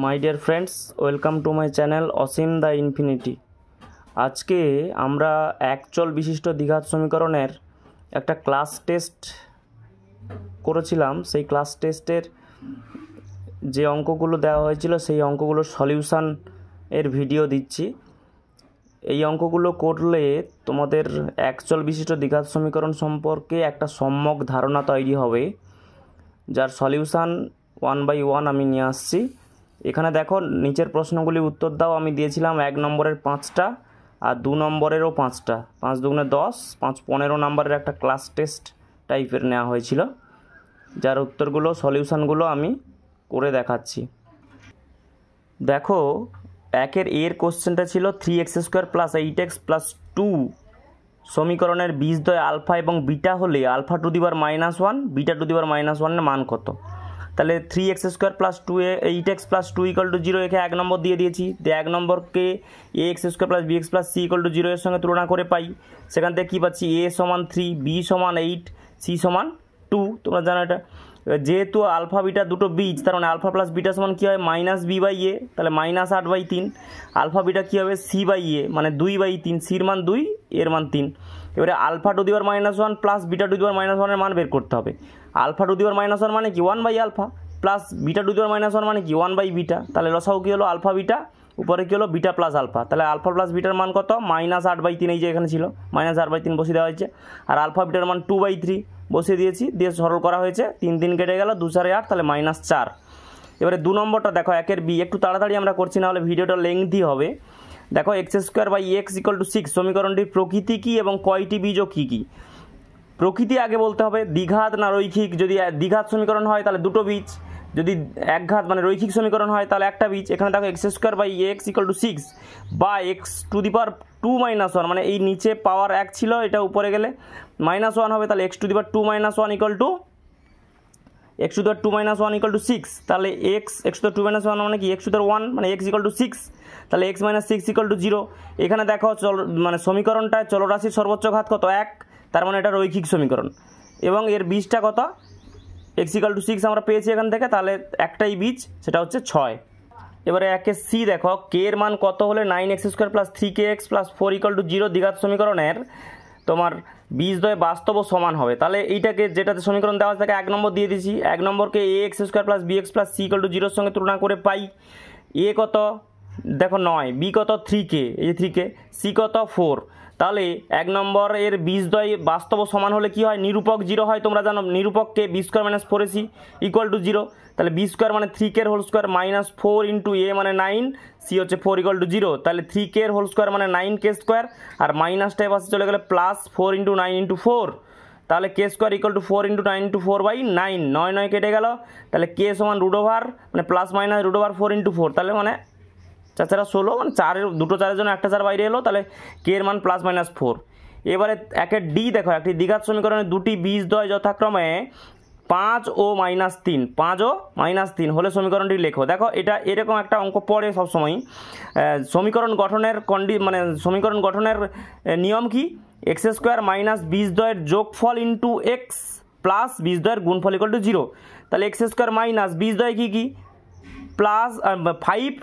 My dear friends, welcome to my channel Asim the infinity. আজকে আমরা একচল বিশিষ্ট দ্বিঘাত সমীকরণের একটা ক্লাস টেস্ট করেছিলাম। সেই ক্লাস টেস্টের যে অঙ্কগুলো দেওয়া হয়েছিল সেই অঙ্কগুলোর সলিউশান এর ভিডিও দিচ্ছি। এই অঙ্কগুলো করলে তোমাদের একচল বিশিষ্ট দ্বিঘাত সমীকরণ সম্পর্কে একটা সম্যক ধারণা তৈরি হবে, যার সলিউশান 1 বাই 1 আমি নিয়ে আসছি। এখানে দেখো, নিচের প্রশ্নগুলি উত্তর দাও। আমি দিয়েছিলাম 1 নম্বরের 5টা আর 2 নম্বরেরও 5টা, 5 দুগুণে 10, 5 15 নম্বরের একটা ক্লাস টেস্ট টাইপের নেওয়া হয়েছিল, যার উত্তরগুলো সলিউশানগুলো আমি করে দেখাচ্ছি। দেখো, একের এর কোশ্চেনটা ছিল 3x² + 8x + 2 সমীকরণের বীজদ্বয় আলফা এবং বিটা হলে alpha to the power -1 beta to the power -1 এর মান কত। তাহলে 3x² + 8x + 2 = 0, একে 1 নম্বর দিয়ে দিয়েছি। 1 নম্বরকে ax² + bx + c = 0 এর সঙ্গে তুলনা করে পাই। সেখান থেকে কী পাচ্ছি? a = 3, b = 8, c = 2। তোমরা জানো এটা। যেহেতু আলফা বিটা দুটো বীজ, তার মানে আলফা প্লাস বিটা সমান কী হয়? -b/a, তাহলে -8/3। আলফা বিটা কী হবে? c/a, মানে 2/3। সির মান 2, এর মান 3। এবারে alpha to the power -1 plus beta to the power -1 এর মান বের করতে হবে। আলফা টু দি পাওয়ার -1 মানে কি? 1/α, plus beta to the power -1 মানে কি? 1/β। তাহলে লসাগু কী হলো? আলফা বিটা, উপরে কী হলো? Beta plus alpha. তাহলে আলফা প্লাস বিটার মান কত? -8/3। এই যে এখানে ছিল -8/3 বসিয়ে দেওয়া হয়েছে। আর আলফা বিটার মান 2/3 বসিয়ে দিয়েছি, দিয়ে সরল করা হয়েছে। 3 3 কেটে গেল, 2 4 8, তাহলে -4। এবারে 2 নম্বরটা দেখো, একের বি। একটু তাড়াতাড়ি আমরা করছি, না হলে ভিডিওটা লেংথি হবে। দেখো, x² / x = 6 সমীকরণটির প্রকৃতি কী এবং কয়টি বীজ ও কী কী? প্রকৃতি আগে বলতে হবে। দ্বিঘাত না রৈখিক? যদি দ্বিঘাত সমীকরণ হয় তাহলে দুটো বীজ, যদি একঘাত মানে রৈখিক সমীকরণ হয় তাহলে একটা বীজ। এখানে দেখো, x² / x = 6 বা x⁻2 - 1, মানে এই নিচে পাওয়ার 1 ছিল, এটা উপরে গেলে -1 হবে। তাহলে x⁻2 - 1 = 6। তাহলে x⁻2 - 1 মানে কি? x⁻1 মানে x = 6, তাহলে x - 6 = 0। এখানে দেখো, মানে সমীকরণটায় চলরাশির সর্বোচ্চ ঘাত কত? 1, তার মানে এটা রৈখিক সমীকরণ। এবং এর বীজটা কত? x = 6 আমরা পেয়েছি এখান থেকে, তাহলে একটাই বীজ, সেটা হচ্ছে 6। এবারে একে সি দেখো, কে এর মান কত হলে 9x² + 3kx + 4 = 0 দ্বিঘাত সমীকরণের তোমার বীজদ্বয় বাস্তব ও সমান হবে। তাহলে এইটাকে, যেটাতে সমীকরণ দেওয়া আছে তাকে 1 নম্বর দিয়ে দিয়েছি। 1 নম্বরকে ax² + bx + c = 0 এর সঙ্গে তুলনা করে পাই। a কত? দেখো 9, b কত? 3k, এই যে 3k, c কত? 4। তাহলে 1 নম্বর এর বীজদ্বয় বাস্তব সমান হলে কি হয়? নিরূপক 0 হয়। তোমরা জানো নিরূপককে b² - 4ac = 0। তাহলে b² মানে 3k² -4 × a মানে 9, c হচ্ছে 4 = 0। তাহলে 3k² মানে 9k², আর মাইনাসটা পাশে চলে গেলে +4 × 9 × 4। তাহলে k² = 4 × 9 × 4/9, 9 9 কেটে গেল। তাহলে k সমান √, মানে ±√4 × 4, তাহলে মানে 4 4 16, মানে 4 দুটো 4-এর জন্য একটা 4 বাইরে এলো, তাহলে k এর মান +-4। এবারে একের ডি দেখো, একটি দ্বিঘাত সমীকরণের দুটি বীজদ্বয় যথাক্রমে 5 ও -3, 5 ও -3 হলে সমীকরণটি লেখো। দেখো, এটা এরকম একটা অঙ্ক পড়ে সবসময়। সমীকরণ গঠনের মানে সমীকরণ গঠনের নিয়ম কি? x² - বীজদ্বয়ের যোগফল × x প্লাস বীজদ্বয়ের গুণফল = 0। তাহলে x² - বীজদ্বয় কী কী? প্লাস 5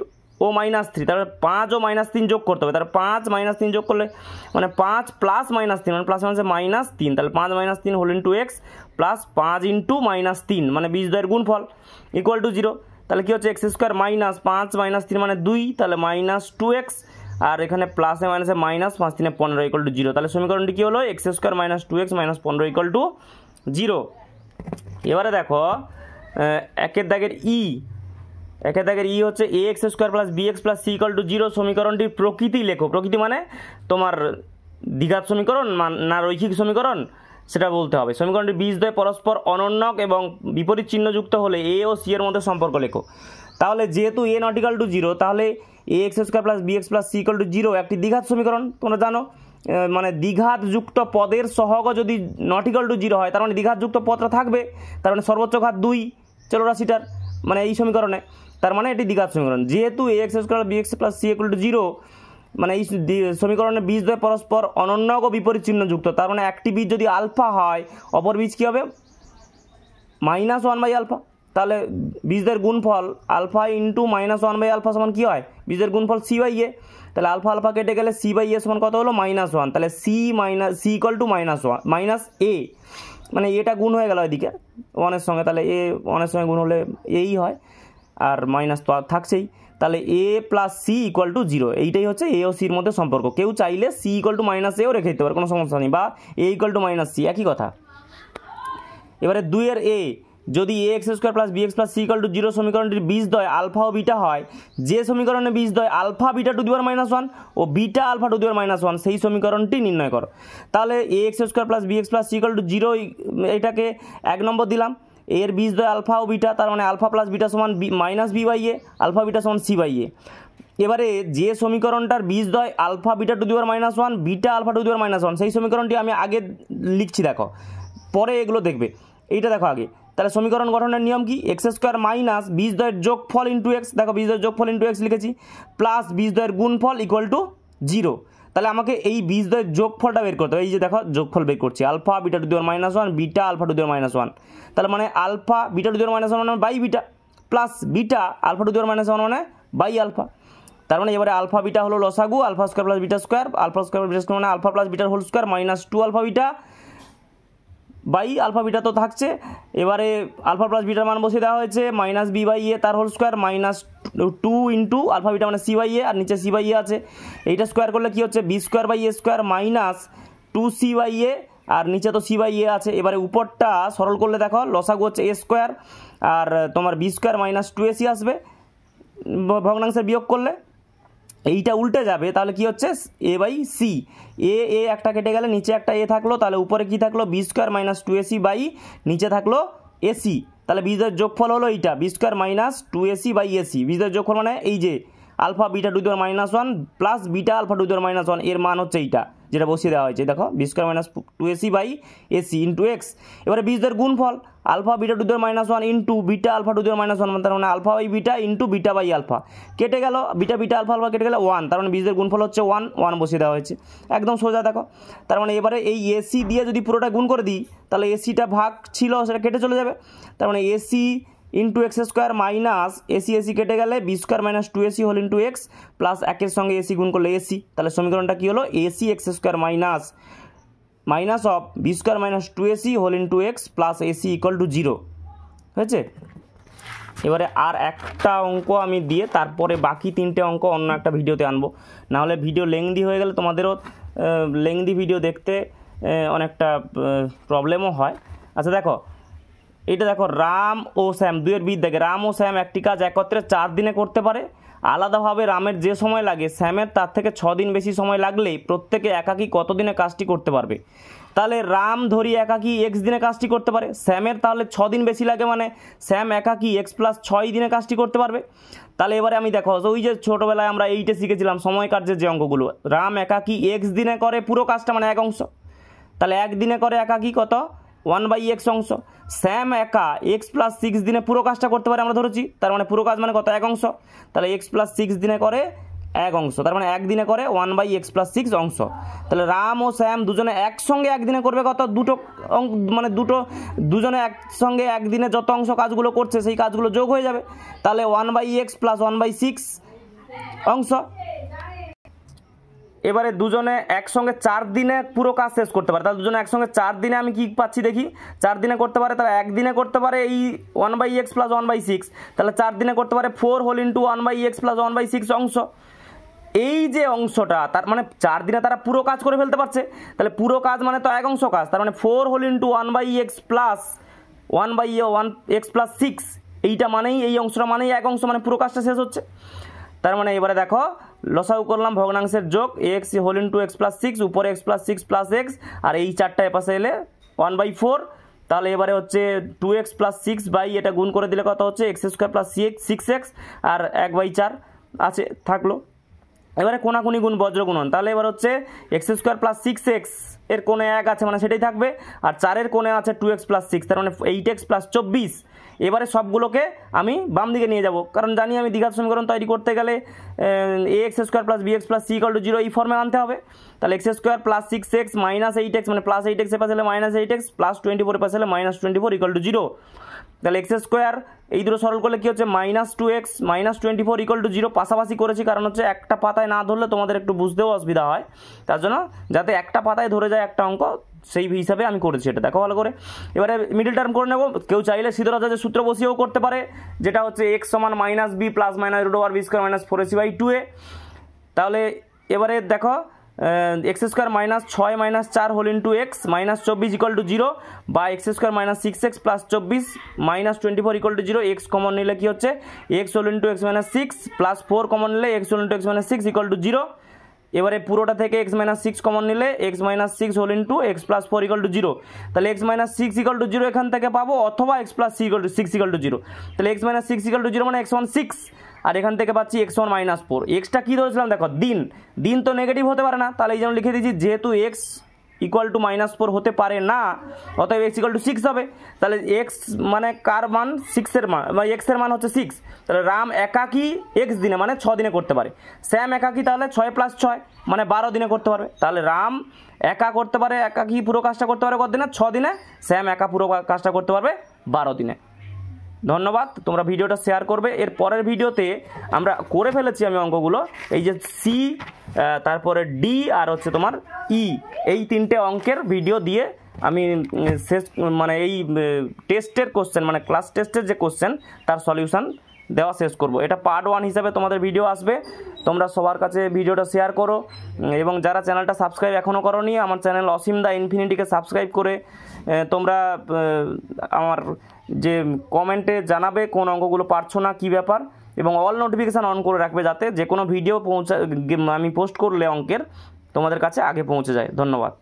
ও -3, তারপরে 5 ও -3 যোগ করতে হবে। তাহলে 5 - 3 যোগ করলে মানে 5 + -3, মানে প্লাস মানে -3। তাহলে 5 - 3 হোল × x প্লাস 5 × -3, মানে বীজদ্বয়ের গুণফল = 0। তাহলে কি হচ্ছে? x² - 5 - 3 মানে 2, তাহলে -2x, আর এখানে প্লাসে মাইনাসে -5 3 15 = 0। তাহলে সমীকরণটি কী হলো? x² - 2x - 15 = 0। এবারে দেখো, একের দাগের ই হচ্ছে ax² + bx + c = 0 সমীকরণটির প্রকৃতি লেখো। প্রকৃতি মানে তোমার দ্বিঘাত সমীকরণ না রৈখিক সমীকরণ, সেটা বলতে হবে। সমীকরণটির বীজদ্বয় পরস্পর অনন্যক এবং বিপরীত চিহ্নযুক্ত হলে a ও c এর মধ্যে সম্পর্ক লেখো। তাহলে যেহেতু a ≠ 0, তাহলে ax² + bx + c = 0 একটি দ্বিঘাত সমীকরণ। তোমরা জানো, মানে দ্বিঘাতযুক্ত পদের সহগ যদি ≠ 0 হয়, তার মানে দ্বিঘাতযুক্ত পদটা থাকবে, তার মানে সর্বোচ্চ ঘাত 2 চলরাশিটার, মানে এই সমীকরণে, তার মানে এটি দ্বিঘাত সমীকরণ। যেহেতু ax² + bx + c = 0, মানে এই সমীকরণের বীজদ্বয় পরস্পর অনন্যক ও বিপরীত চিহ্নযুক্ত, তার মানে একটি বীজ যদি আলফা হয়, অপর বীজ কী হবে? -1/α। তাহলে বীজদের গুণফল আলফা ইন্টু -1 বাই আলফা সমান কী হয়, বীজদের গুণফল সি বাই এ। তাহলে আলফা আলফা কেটে গেলে সি বাই এ সমান কত হলো -1। তাহলে সি ইকুয়াল টু -1 মানে এটা গুণ হয়ে গেল এদিকে 1-এর সঙ্গে, তাহলে এ 1-এর সঙ্গে গুণ হলে এই হয়, আর মাইনাস তো থাকছেই। তাহলে এ প্লাস সি ইকুয়াল টু 0, এইটাই হচ্ছে এ ও সির মধ্যে সম্পর্ক। কেউ চাইলে সি ইকুয়াল টু -এও রেখে দিতে পারে, কোনো সমস্যা নেই, বা এ ইকুয়াল টু -c, একই কথা। এবারে 2-এর এ, যদি a x square plus b x plus c equal to 0 সমীকরণটির বীজদ্বয় আলফা ও বিটা হয়, যে সমীকরণে বীজদ্বয় alpha beta to the power -1 ও beta alpha to the power -1, সেই সমীকরণটি নির্ণয় করো। তাহলে a x square plus b x plus c equal to 0, এটাকে 1 নম্বর দিলাম। এর বীজদ্বয় আলফা ও বিটা, তার মানে আলফা প্লাস বিটা সমান -b by a, alpha beta সমান c বাই এ। এবারে যে সমীকরণটার বীজদ্বয় alpha beta to the power -1, beta alpha to the power -1, সেই সমীকরণটি আমি আগে লিখছি, দেখো পরে এগুলো দেখবে। এইটা দেখো আগে। তাহলে সমীকরণ গঠনের নিয়ম কি, এক্স স্কোয়ার মাইনাস বীজদ্বয়ের যোগফল ইন্টু এক্স, দেখো বীজদ্বয়ের যোগফল ইন্টু এক্স লিখেছি, প্লাস বীজদ্বয়ের গুণফল ইকুয়াল টু 0। তাহলে আমাকে এই বীজদ্বয়ের যোগফলটা বের করতে হবে। এই যে দেখো যোগফল বের করছি, alpha beta to the power -1, beta alpha to the power -1। তাহলে মানে alpha beta to the power -1 মানে by beta, plus beta alpha to the power -1 মানে বাই আলফা। তার মানে এবারে আলফা বিটা হলো লসাগু, alpha square plus beta square, alpha square beta square মানে আলফা প্লাস বিটার whole square -2 alpha beta by alpha beta তো থাকছে। এবারে আলফা প্লাস বিটার মান বসিয়ে দেওয়া হয়েছে, -b বাই এ তার whole square, -2 into alpha beta মানে c বাই এ, আর নিচে c বাই এ আছে। এইটা স্কোয়ার করলে কি হচ্ছে, b square by a square -2c by a, আর নিচে তো c বাই এ আছে। এবারে উপরটা সরল করলে দেখো লসাগু হচ্ছে এ স্কোয়ার, আর তোমার বি স্কোয়ার -2ac আসবে ভগ্নাংশে বিয়োগ করলে। এইটা উল্টে যাবে, তাহলে কি হচ্ছে এ বাই সি, এ একটা কেটে গেলে নিচে একটা এ থাকলো, তাহলে উপরে কি থাকলো বি স্কোয়ার -2ac বাই নিচে থাকলো এসি। তাহলে বীজের যোগফল হলো এইটা, B square -2ac by AC. বীজের যোগফল মানে এই যে alpha beta to the power -1 plus beta alpha to the power -1, এর মান হচ্ছে এইটা যেটা বসিয়ে দেওয়া হয়েছে, দেখো b square -2ac by a c into x. এবারে বীজের গুণফল alpha beta to the power -1 into beta alpha to the power -1, তার মানে alpha by beta into beta by alpha, কেটে গেল বিটা বিটা আলফা আলফা কেটে গেলে 1, তার মানে বীজের গুণফল হচ্ছে 1 বসিয়ে দেওয়া হয়েছে, একদম সোজা দেখো। তার মানে এবারে এই এসি দিয়ে যদি পুরোটা গুণ করে দিই, তাহলে এসিটা ভাগ ছিল সেটা কেটে চলে যাবে। তার মানে a c into x square minus a c কেটে গেলে b square -2ac whole into x plus 1-এর সঙ্গে এসি গুণ করলে এসি। তাহলে সমীকরণটা কী হলো, a c x square minus of b square -2ac whole into x plus a c equal to 0 হয়েছে। এবারে আর একটা অঙ্ক আমি দিয়ে তারপরে বাকি 3টে অঙ্ক অন্য একটা ভিডিওতে আনবো, নাহলে ভিডিও লেংদি হয়ে গেলে তোমাদেরও লেংদি ভিডিও দেখতে অনেকটা প্রবলেমও হয়। আচ্ছা দেখো, এটা দেখো রাম ও শ্যাম, দুইয়ের বিদ দেখে রাম ও শ্যাম একটি কাজ একত্রে 4 দিনে করতে পারে। আলাদাভাবে রামের যে সময় লাগে শ্যামের তার থেকে 6 দিন বেশি সময় লাগলেই প্রত্যেকে একাকী কত দিনে কাজটি করতে পারবে। তাহলে রাম ধরি একাকী x দিনে কাজটি করতে পারে, শ্যামের তাহলে 6 দিন বেশি লাগে, মানে শ্যাম একাকী x প্লাস 6 দিনে কাজটি করতে পারবে। তাহলে এবারে আমি দেখো ওই যে ছোটোবেলায় আমরা এইটে শিখেছিলাম সময় কার্যের যে অঙ্কগুলো, রাম একাকী x দিনে করে পুরো কাজটা মানে 1 অংশ, তাহলে 1 দিনে করে একাকী কত 1/x অংশ। শ্যাম একা x প্লাস 6 দিনে পুরো কাজটা করতে পারে আমরা ধরেছি, তার মানে পুরো কাজ মানে কত 1 অংশ, তাহলে x প্লাস 6 দিনে করে 1 অংশ, তার মানে 1 দিনে করে 1/x প্লাস 6 অংশ। তাহলে রাম ও শ্যাম দুজনে একসঙ্গে 1 দিনে করবে কত দুটো মানে দুজনে একসঙ্গে 1 দিনে যত অংশ কাজগুলো করছে সেই কাজগুলো যোগ হয়ে যাবে, তাহলে 1/x প্লাস 1/6 অংশ। এবারে দুজনে একসঙ্গে 4 দিনে পুরো কাজ শেষ করতে পারে, তাহলে দুজনে একসঙ্গে 4 দিনে আমি কি পাচ্ছি দেখি, 4 দিনে করতে পারে, তাহলে 1 দিনে করতে পারে এই 1/x প্লাস 1/6, তাহলে 4 দিনে করতে পারে 4 হোল ইন্টু 1/x প্লাস 1/6 অংশ। এই যে অংশটা তার মানে 4 দিনে তারা পুরো কাজ করে ফেলতে পারছে, তাহলে পুরো কাজ মানে তো 1 অংশ কাজ, তার মানে 4 whole into 1/x plus 1/x plus 6, এইটা মানেই এই অংশটা মানেই 1 অংশ, মানে পুরো কাজটা শেষ হচ্ছে। তার মানে এবারে দেখো লসাগু করলাম ভগ্নাংশের যোগ x whole into x plus 6, উপরে x প্লাস 6 প্লাস এক্স, আর এই 4টা এপাশে এলে 1/4, তাহলে এবারে হচ্ছে 2x প্লাস 6 বাই এটা গুণ করে দিলে কত হচ্ছে x স্কোয়ার প্লাস 6x আর 1/4 আছে থাকলো। এবারে কোনাকুনি গুণ বজ্র গুণন, তাহলে এবার হচ্ছে x স্কোয়ার প্লাস 6x এর কোণে 1 আছে মানে সেটাই থাকবে, আর 4-এর কোণে আছে 2x প্লাস 6, তার মানে 8x প্লাস 24। এবারে সবগুলোকে আমি বাম দিকে নিয়ে যাব, কারণ জানি আমি দ্বিঘাত সমীকরণ তৈরি করতে গেলে ax square plus bx plus c equal to 0 এই ফর্মে আনতে হবে। তাহলে x square plus 6x minus 8x মানে প্লাস 8x এ পাশে হলে মাইনাস 8x প্লাস 24 এ পাশে হলে মাইনাস 24 ইকুয়াল টু 0। তাহলে এক্স স্কোয়ার এই দুটো সরল করলে কী হচ্ছে -2x -24 = 0 পাশাপাশি করেছি, কারণ হচ্ছে একটা পাতায় না ধরলে তোমাদের একটু বুঝতেও অসুবিধা হয়, তার জন্য যাতে একটা পাতায় ধরে যায় একটা অঙ্ক সেই হিসাবে আমি করেছি। এটা দেখো ভালো করে। এবারে মিডল টার্ম করে নেব। কেউ চাইলে সিদ্ধরাচার্যের সূত্র বসিয়েও করতে পারে, যেটা হচ্ছে x = -b + -√b² - 4ac/2a। তাহলে এবারে দেখো x² - 6 - 4 হোল ইন্টু এক্স -24 = 0 বা x² - 6x + 24 -24 = 0। এক্স কমন নিলে কি হচ্ছে x whole into x - 6 + 4 common নিলে x হোল ইন্টু x - 6 = 0। এবারে পুরোটা থেকে x - 6 কমন নিলে x - 6 হোল ইন্টু x + 4 = 0। তাহলে x - 6 = 0 এখান থেকে পাবো, অথবা x + 6 = 0। তাহলে x - 6 = 0 মানে x1 6, আর এখান থেকে পাচ্ছি x1 - 4। এক্সটা কী ধরেছিলাম দেখো দিন তো নেগেটিভ হতে পারে না, তাহলে এই জন্য লিখে দিয়েছি যেহেতু x = -4 হতে পারে না, অতএব x = 6 হবে। তাহলে x মানে কার মান 6-এর মান, বা x এর মান হচ্ছে 6। তাহলে রাম একাকী x দিনে মানে 6 দিনে করতে পারে, শ্যাম একাকী তাহলে 6 + 6 মানে 12 দিনে করতে পারবে। তাহলে রাম একা করতে পারে, একাকী পুরো কাজটা করতে পারে কত দিনে? 6 দিনে। শ্যাম একা পুরো কাজটা করতে পারবে 12 দিনে। ধন্যবাদ, তোমরা ভিডিওটা শেয়ার করবে। এর পরের ভিডিওতে আমরা করে ফেলেছি আমি অঙ্কগুলো, এই যে সি, তারপরে ডি, আর হচ্ছে তোমার ই, এই 3টে অঙ্কের ভিডিও দিয়ে আমি শেষ মানে এই টেস্টের কোশ্চেন মানে ক্লাস টেস্টের যে কোশ্চেন তার সলিউশন দেওয়া শেষ করব। এটা পার্ট 1 হিসাবে তোমাদের ভিডিও আসবে। তোমরা সবার কাছে ভিডিওটা শেয়ার করো, এবং যারা চ্যানেলটা সাবস্ক্রাইব এখনও করোনি আমার চ্যানেল অসীম দা ইনফিনিটিকে সাবস্ক্রাইব করে তোমরা আমার যে কমেন্টে জানাবে কোন অঙ্কগুলো পারছো না, কী ব্যাপার, এবং অল নোটিফিকেশান অন করে রাখবে যাতে যে কোনো ভিডিও আমি পোস্ট করলে অঙ্কের তোমাদের কাছে আগে পৌঁছে যায়। ধন্যবাদ।